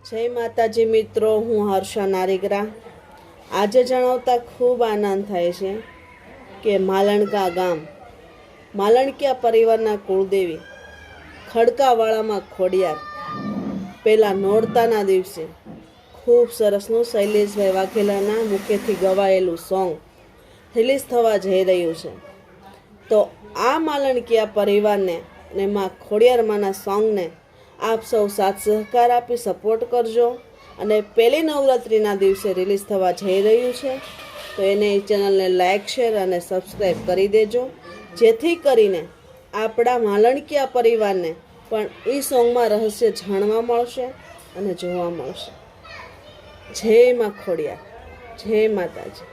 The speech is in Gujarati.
જય માતાજી મિત્રો, હું હર્ષા નારીગરા. આજે જણાવતા ખૂબ આનંદ થાય છે કે માલણકા ગામ, માલણકિયા પરિવારના કુળદેવી ખડકાવાળામાં ખોડિયાર પહેલાં નોરતાના દિવસે ખૂબ સરસનું શૈલેષભાઈ વાઘેલાના મુખેથી ગવાયેલું સોંગ રિલીઝ થવા જઈ રહ્યું છે. તો આ માલણકિયા પરિવારને અને માં ખોડિયારમાંના સોંગને આપ સૌ સાથ સહકાર આપી સપોર્ટ કરજો. અને પહેલી નવરાત્રિના દિવસે રિલીઝ થવા જઈ રહ્યું છે, તો એને ચેનલને લાઇક, શેર અને સબસ્ક્રાઈબ કરી દેજો, જેથી કરીને આપણા માલણકિયા પરિવારને પણ એ સોંગમાં રહસ્ય જાણવા મળશે અને જોવા મળશે. જય માં ખોડિયાર, જય માતાજી.